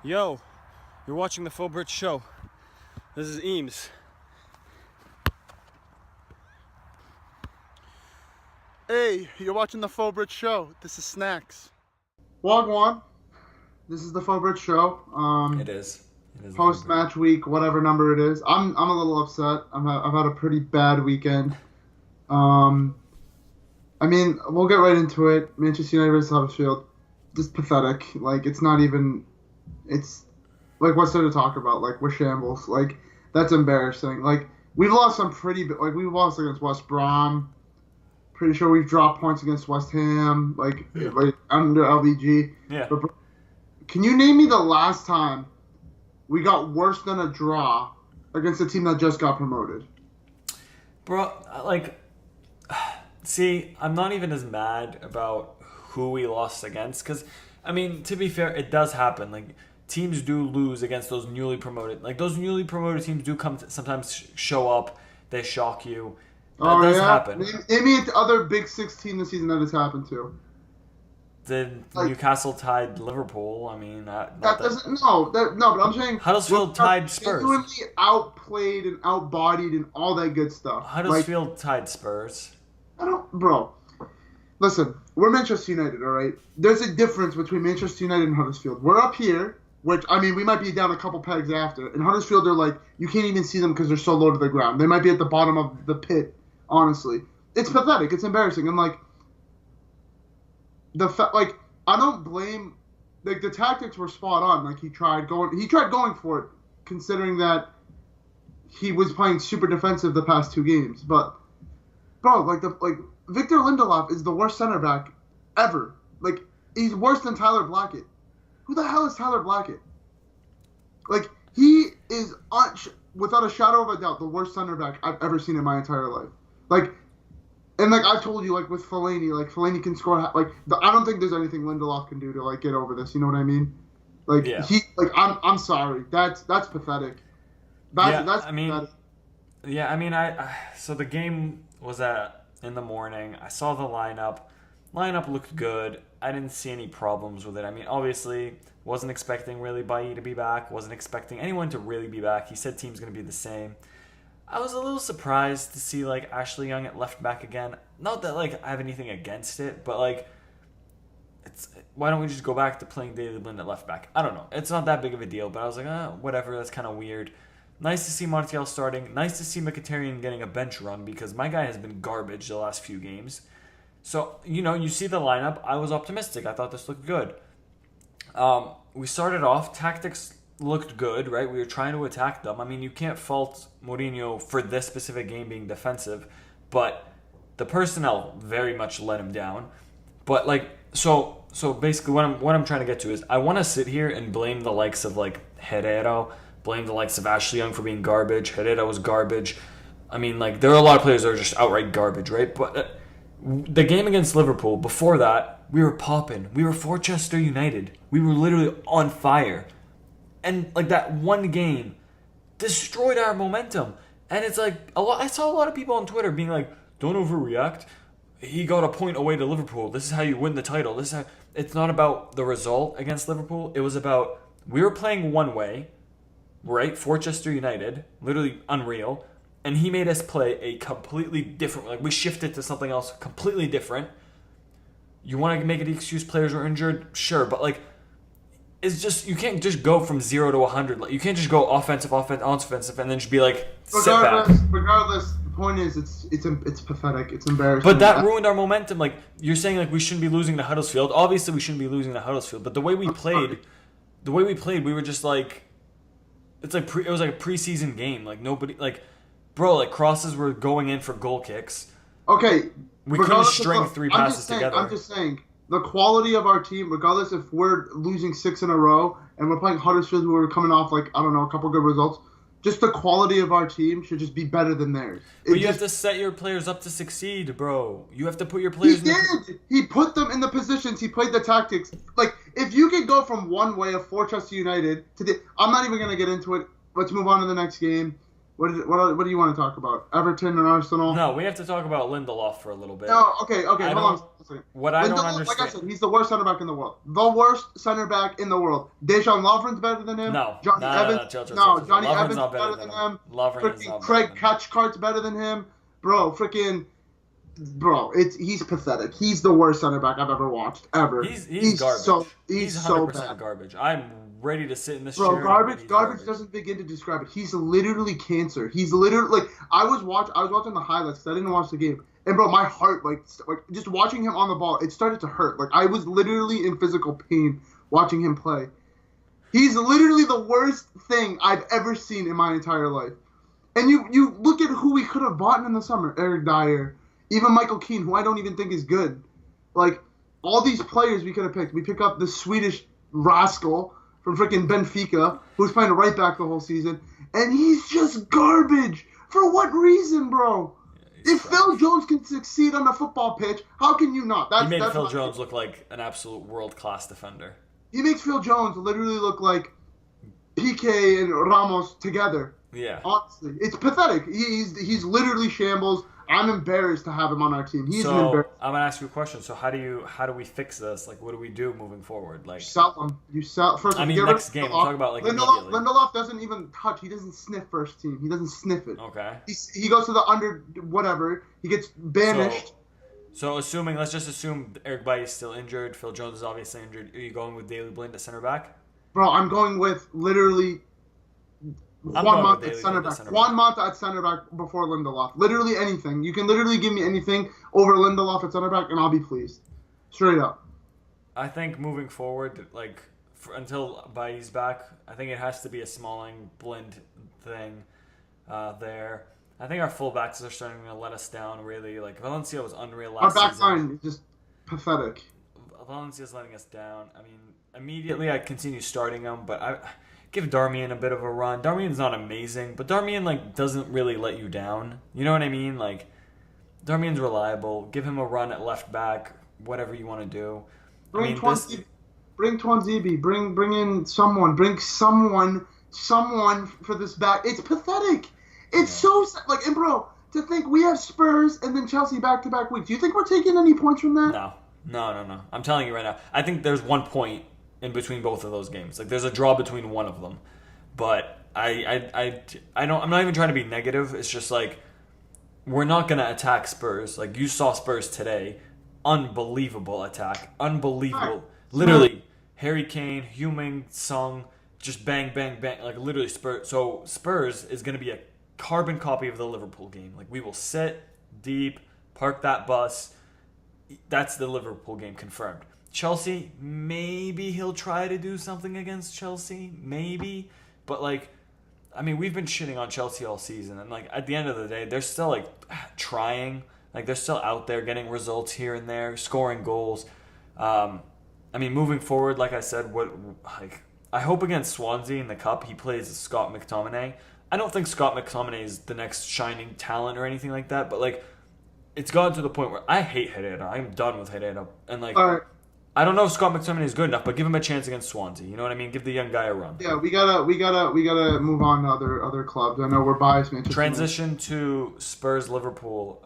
Yo, you're watching the Faux Brits show. This is Eames. Hey, you're watching the Faux Brits show. This is Snacks. Wagwan. This is the Faux Brits show. It is. Post match week, whatever number it is. I'm a little upset. I've had a pretty bad weekend. I mean, we'll get right into it. Manchester United versus Huddersfield. Just pathetic. Like, it's not even. It's like, what's there to talk about? Like, we're shambles. Like, that's embarrassing. Like, we've lost some pretty. Like, we've lost against West Brom. Pretty sure we've dropped points against West Ham. Like under LVG. Yeah. But can you name me the last time we got worse than a draw against a team that just got promoted? Bro, like, see, I'm not even as mad about who we lost against. Because, I mean, to be fair, it does happen. Like, teams do lose against those newly promoted. Like, those newly promoted teams do sometimes show up. They shock you. That does happen. Name me the other Big Six team this season that has happened to. Did Newcastle tied Liverpool? I mean, that doesn't. No, but I'm saying Huddersfield tied Spurs. Genuinely outplayed and outbodied and all that good stuff. Huddersfield tied Spurs. Bro. Listen, we're Manchester United, all right. There's a difference between Manchester United and Huddersfield. We're up here, which I mean, we might be down a couple pegs after. And Huddersfield are like, you can't even see them because they're so low to the ground. They might be at the bottom of the pit. Honestly, it's pathetic. It's embarrassing. And like I don't blame. Like, the tactics were spot on. Like, he tried going for it, considering that he was playing super defensive the past two games. But bro, Victor Lindelof is the worst center back ever. Like, he's worse than Tyler Blackett. Who the hell is Tyler Blackett? Like, he is without a shadow of a doubt the worst center back I've ever seen in my entire life. Like, and like I've told you, like with Fellaini, like Fellaini can score. I don't think there's anything Lindelof can do to like get over this. You know what I mean? Like I'm sorry. That's pathetic. Pathetic. So the game was in the morning. I saw the lineup. Lineup looked good. I didn't see any problems with it. I mean, obviously, wasn't expecting really Bailly to be back. Wasn't expecting anyone to really be back. He said team's going to be the same. I was a little surprised to see, like, Ashley Young at left back again. Not that, like, I have anything against it, but, like, why don't we just go back to playing Daley Blind at left back? I don't know. It's not that big of a deal, but I was like, whatever, that's kind of weird. Nice to see Montiel starting. Nice to see Mkhitaryan getting a bench run because my guy has been garbage the last few games. So, you see the lineup. I was optimistic. I thought this looked good. We started off. Tactics looked good, right? We were trying to attack them. I mean, you can't fault Mourinho for this specific game being defensive, but the personnel very much let him down. But like, so basically, what I'm trying to get to is I want to sit here and blame the likes of like Herrera, blame the likes of Ashley Young for being garbage. Herrera was garbage. I mean, like, there are a lot of players that are just outright garbage, right? But the game against Liverpool, before that, we were popping. We were Forchester United. We were literally on fire. And, like, that one game destroyed our momentum. And it's like, I saw a lot of people on Twitter being like, don't overreact. He got a point away to Liverpool. This is how you win the title. It's not about the result against Liverpool. It was about, we were playing one way, right? Forchester United, literally unreal. And he made us play a completely different, like, we shifted to something else completely different. You want to make an excuse players were injured? Sure, but, like, it's just, you can't just go from 0 to 100. Like, you can't just go offensive, and then just be like, sit back. Regardless, the point is, it's pathetic. It's embarrassing. But that ruined our momentum. Like, you're saying, like, we shouldn't be losing to Huddersfield. Obviously, we shouldn't be losing to Huddersfield. But the way we played, we were just like, it's like it was like a preseason game. Like, nobody, like, bro, like, crosses were going in for goal kicks. Okay. We couldn't string three passes together. I'm just saying. The quality of our team, regardless if we're losing 6 in a row and we're playing Huddersfield who are coming off, like, I don't know, a couple good results, just the quality of our team should just be better than theirs. But you have to set your players up to succeed, bro. You have to put your players He put them in the positions. He played the tactics. Like, if you could go from one way of Forchester United to the... I'm not even going to get into it. Let's move on to the next game. What do you want to talk about? Everton and Arsenal? No, we have to talk about Lindelof for a little bit. No, okay, hold on a second. What I don't Lindelof, understand. like I said, he's the worst center back in the world. The worst center back in the world. Dejan Lovren's better than him. No, Johnny Evans. Johnny Lovren's Evans not better than him. Craig Cathcart's better than him. Bro, he's pathetic. He's the worst center back I've ever watched ever. He's garbage. He's 100% so bad. Garbage. I'm ready to sit in this chair. Bro, garbage doesn't begin to describe it. He's literally cancer. He's literally like I was watching the highlights because I didn't watch the game. And bro, my heart like just watching him on the ball, it started to hurt. Like I was literally in physical pain watching him play. He's literally the worst thing I've ever seen in my entire life. And you look at who we could have bought in the summer. Eric Dyer, even Michael Keane, who I don't even think is good. Like all these players we could have picked. We pick up the Swedish rascal from freaking Benfica, who's playing right back the whole season, and he's just garbage. For what reason, bro? If Phil Jones can succeed on the football pitch, how can you not? He made Phil Jones look like an absolute world-class defender. He makes Phil Jones literally look like Piqué and Ramos together. Yeah. Honestly, it's pathetic. He's literally shambles. I'm embarrassed to have him on our team. He's an embarrassment. I'm gonna ask you a question. So how do we fix this? Like, what do we do moving forward? Like, sell him. You sell first. I mean, next game. Talk about like Lindelof doesn't even touch. He doesn't sniff first team. He doesn't sniff it. Okay. He goes to the under whatever. He gets banished. So let's just assume Eric Bailly is still injured. Phil Jones is obviously injured. Are you going with Daley Blind at center back? Bro, I'm going with literally Juan Mata at center back. Juan Mata at center back before Lindelof. Literally anything. You can literally give me anything over Lindelof at center back, and I'll be pleased. Straight up. I think moving forward, like until Bailly's back, I think it has to be a Smalling Blind thing there. I think our fullbacks are starting to let us down. Really, like Valencia was unreal last season. Our back line is just pathetic. Valencia's letting us down. I mean, immediately I continue starting him, but I give Darmian a bit of a run. Darmian's not amazing, but Darmian like doesn't really let you down. You know what I mean? Like Darmian's reliable. Give him a run at left back. Whatever you want to do. Bring Twanzibi. Bring in someone. Bring someone for this back. It's pathetic. It's so like, and bro, to think we have Spurs and then Chelsea back-to-back weeks. Do you think we're taking any points from that? No. I'm telling you right now. I think there's 1 point in between both of those games. Like there's a draw between one of them. But I don't. I'm not even trying to be negative. It's just like we're not gonna attack Spurs. Like you saw Spurs today, unbelievable attack, unbelievable. Literally, Harry Kane, Heung-min Son, just bang, bang, bang. Like literally Spurs. So Spurs is gonna be a carbon copy of the Liverpool game. Like we will sit deep, park that bus. That's the Liverpool game confirmed. Chelsea, maybe he'll try to do something against Chelsea, maybe. But like, I mean, we've been shitting on Chelsea all season, and like at the end of the day, they're still like trying. Like they're still out there getting results here and there, scoring goals. I mean, moving forward, like I said, I hope against Swansea in the cup he plays Scott McTominay. I don't think Scott McTominay is the next shining talent or anything like that, but like it's gotten to the point where I hate Herrera. I'm done with Herrera, and like I don't know if Scott McTominay is good enough, but give him a chance against Swansea. You know what I mean? Give the young guy a run. Yeah, we gotta move on to other clubs. I know we're biased, man. Transition to Spurs, Liverpool.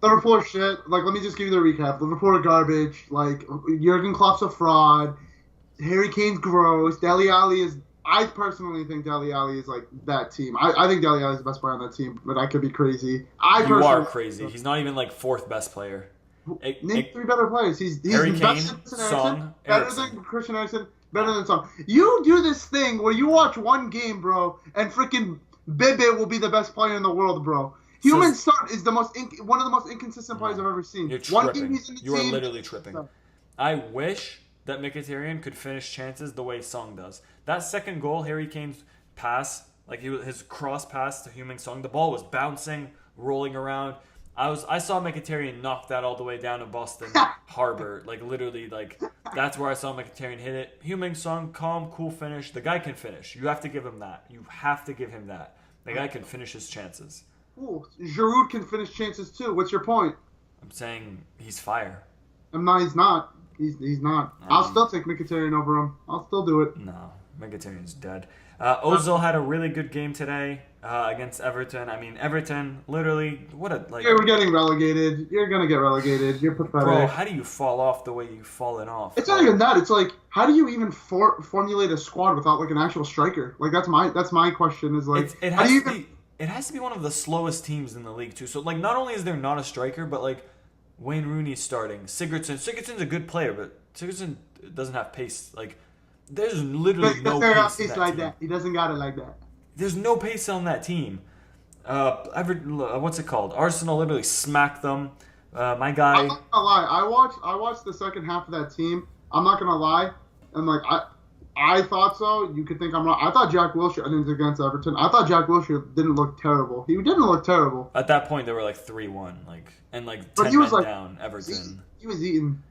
Liverpool are shit. Like, let me just give you the recap. Liverpool are garbage. Like, Jurgen Klopp's a fraud. Harry Kane's gross. Dele Alli is. I personally think Dele Alli is like that team. I think Dele Alli is the best player on that team, but I could be crazy. You are crazy. He's not even like fourth best player. Name three better players. He's Harry Kane, Son, better than Christian Eriksen, better than Son. You do this thing where you watch one game, bro, and freaking Bebe will be the best player in the world, bro. Heung-min Son is one of the most inconsistent players I've ever seen. You're tripping. One game he's in the you team. are literally tripping. I wish that Mkhitaryan could finish chances the way Song does. That second goal, Harry Kane's pass, like his cross pass to Heung-min Son, the ball was bouncing, rolling around. I saw Mkhitaryan knock that all the way down to Boston Harbor. Like literally, like that's where I saw Mkhitaryan hit it. Heung-min Son, calm, cool finish. The guy can finish. You have to give him that. You have to give him that. The guy can finish his chances. Ooh, Giroud can finish chances too. What's your point? I'm saying he's fire. No, he's not. He's not. I'll still take Mkhitaryan over him. I'll still do it. No. Mkhitaryan's dead. Ozil had a really good game today against Everton. I mean, Everton, literally, what a, like... Yeah, we're getting relegated. You're going to get relegated. You're pathetic. Bro, how do you fall off the way you've fallen off? It's not even that. It's like, how do you even formulate a squad without, like, an actual striker? Like, that's my question is, like... It has to be one of the slowest teams in the league, too. So, like, not only is there not a striker, but, like, Wayne Rooney's starting. Sigurdsson's a good player, but Sigurdsson doesn't have pace. Like, there's literally no pace in that like team. that. He doesn't got it like that. There's no pace on that team. What's it called? Arsenal literally smacked them. My guy. I'm not gonna lie. I watched the second half of that team. I'm not gonna lie. And like I thought so. You could think I'm wrong. I thought Jack Wilshere, and it was against Everton. I thought Jack Wilshere didn't look terrible. He didn't look terrible. At that point, they were like 3-1, and 10 he was men like, down. Everton. He was eating.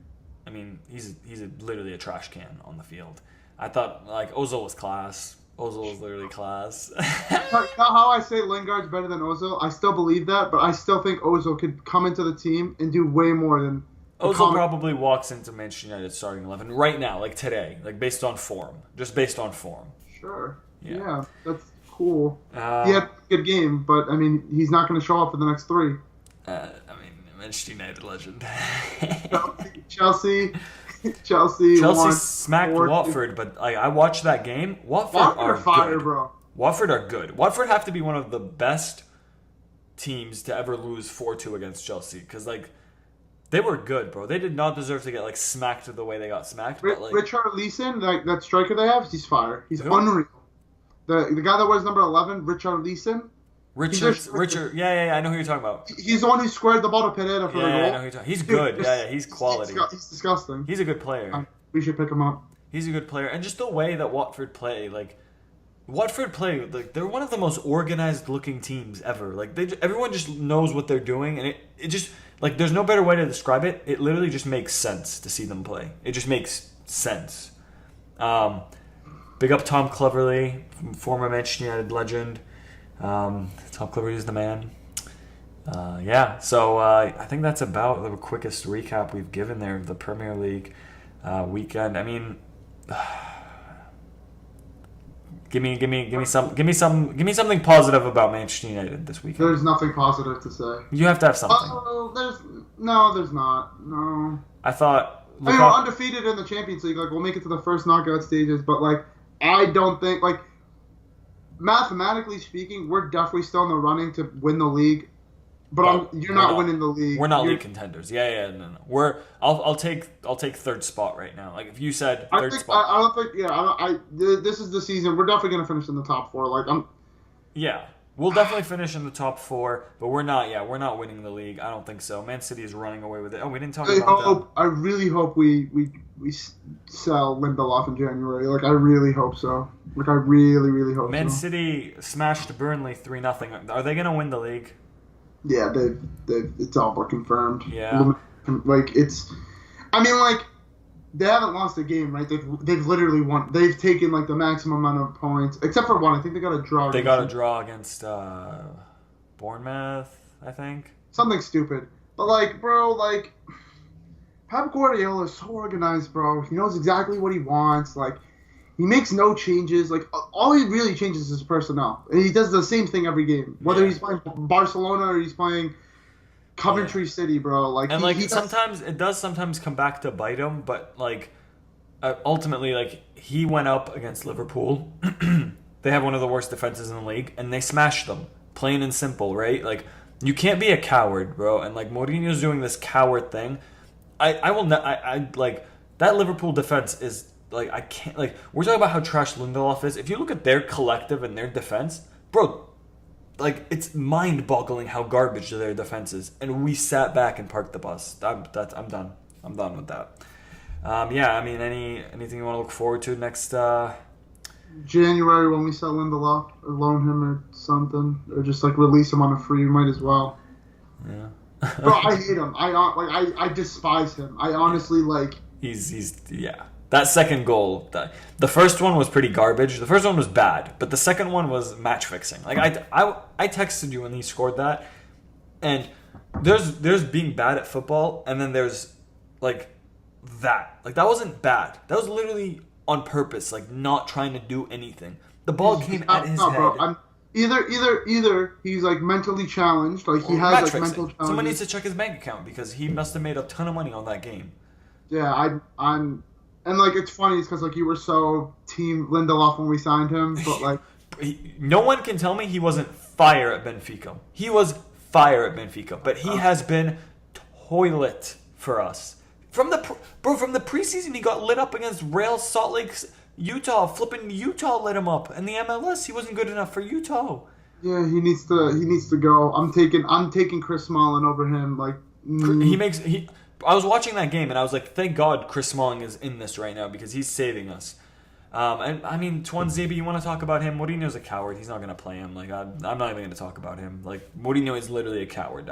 I mean, he's literally a trash can on the field. I thought like Ozil was class. Ozil was literally class. Not how I say Lingard's better than Ozil. I still believe that, but I still think Ozil could come into the team and do way more than. Ozil probably walks into Manchester United starting 11 right now, like today, like based on form, just based on form. Sure. Yeah, that's cool. He had a good game, but I mean, he's not going to show up for the next 3. I mean, Manchester United legend. Chelsea smacked Watford, but like, I watched that game. Watford are fire, good. Bro. Watford are good. Watford have to be one of the best teams to ever lose 4-2 against Chelsea because like they were good, bro. They did not deserve to get like smacked the way they got smacked. But, like, Richard Leeson, that striker they have, he's fire. He's who? unreal. The guy that wears number 11, Richard Leeson. Richard, yeah, I know who you're talking about. He's the one who squared the ball to Pereira for the goal. Yeah, I know who you're talking. He's good. Yeah, he's quality. He's disgusting. He's a good player. We should pick him up. He's a good player, and just the way that Watford play, like they're one of the most organized looking teams ever. Like everyone just knows what they're doing, and it just like there's no better way to describe it. It literally just makes sense to see them play. It just makes sense. Big up Tom Cleverley, former Manchester United legend. Tom Cleverley is the man. So I think that's about the quickest recap we've given there of the Premier League weekend. I mean, give me something positive about Manchester United this weekend. There's nothing positive to say. You have to have something. There's not. No. I thought. I mean, we're undefeated in the Champions League. Like, we'll make it to the first knockout stages, but like, I don't think like. Mathematically speaking, we're definitely still in the running to win the league, but you're not winning the league. We're not league contenders. No. I'll take third spot right now. Like if you said third spot, I don't think. Yeah, this is the season. We're definitely gonna finish in the top 4. Like Yeah, we'll definitely finish in the top 4, but we're not. Yeah, we're not winning the league. I don't think so. Man City is running away with it. Oh, we didn't talk about that. I really hope we sell Lindelof in January. Like I really hope so. Like I really hope so. Man City smashed Burnley 3-0. Are they gonna win the league? Yeah, it's all but confirmed. Yeah. Like it's. I mean, like they haven't lost a game, right? They've literally won. They've taken like the maximum amount of points, except for one. I think they got a draw. They got a draw against Bournemouth, I think. Something stupid, but like, bro, like Pep Guardiola is so organized, bro. He knows exactly what he wants. Like, he makes no changes. Like, all he really changes is his personnel, and he does the same thing every game, whether he's playing Barcelona or he's playing Coventry City, bro. Like, and sometimes it does sometimes come back to bite him, but like ultimately, like he went up against Liverpool. They have one of the worst defenses in the league, and they smashed them. Plain and simple, right? Like you can't be a coward, bro. And like Mourinho's doing this coward thing. I like that Liverpool defense is like I can't like we're talking about how trash Lindelof is. If you look at their collective and their defense, bro. Like, it's mind-boggling how garbage their defense is. And we sat back and parked the bus. I'm done. I'm done with that. I mean, anything you want to look forward to next... January when we sell Lindelof, or loan him or something. Or just, like, release him on a free. We might as well. Yeah. Bro, I hate him. I despise him. I honestly, like... He's That second goal, the first one was pretty garbage. The first one was bad, but the second one was match fixing. Like I texted you when he scored that, and there's being bad at football, and then there's like that. Like that wasn't bad. That was literally on purpose, like not trying to do anything. The ball came at his head. Bro. Either he's like mentally challenged, like he has like mental challenges. Someone needs to check his bank account because he must have made a ton of money on that game. Yeah, I'm, and like it's funny because like you were so team Lindelof when we signed him, but like no one can tell me he wasn't fire at Benfica. He was fire at Benfica, but he has been toilet for us. From the preseason, he got lit up against Real Salt Lake, Utah. Flipping Utah lit him up, and the MLS he wasn't good enough for Utah. Yeah, he needs to go. I'm taking Chris Smalling over him. Like I was watching that game and I was like, thank God Chris Smalling is in this right now because he's saving us. And I mean, Twanzebe, you want to talk about him? Mourinho's a coward. He's not going to play him. Like I'm not even going to talk about him. Like Mourinho is literally a coward.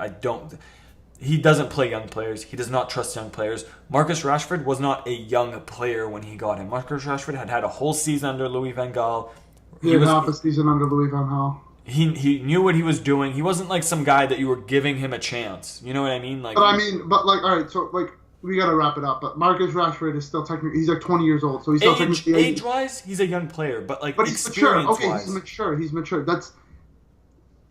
He doesn't play young players. He does not trust young players. Marcus Rashford was not a young player when he got him. Marcus Rashford had a whole season under Louis van Gaal. He had half a season under Louis van Gaal. He knew what he was doing. He wasn't like some guy that you were giving him a chance. You know what I mean? Like, all right. So like, we gotta wrap it up. But Marcus Rashford is still technically, he's like 20 years old, so he's still technically age-wise, he's a young player, but he's mature. Okay, he's mature.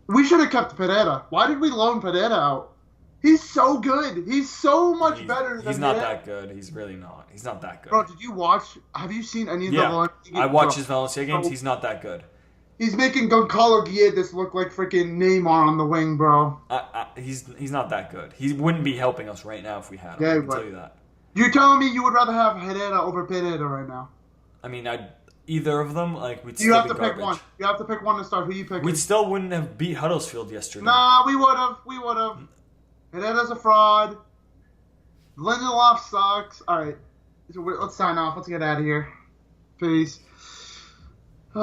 We should have kept Pereira. Why did we loan Pereira out? He's so good. He's so much better than He's not that good. He's really not. He's not that good. Bro, have you seen any of the Valencia games? I watched his Valencia games. He's not that good. He's making Goncalo Guedes look like freaking Neymar on the wing, bro. He's not that good. He wouldn't be helping us right now if we had him. Yeah, I can tell you that. You're telling me you would rather have Herrera over Pereira right now? I mean, either of them, like, we'd still You have be to garbage. pick one. You have to pick one to start. Who you picking? We still wouldn't have beat Huddersfield yesterday. Nah, we would have. Herrera's a fraud. Lindelof sucks. All right. So let's sign off. Let's get out of here. Peace. So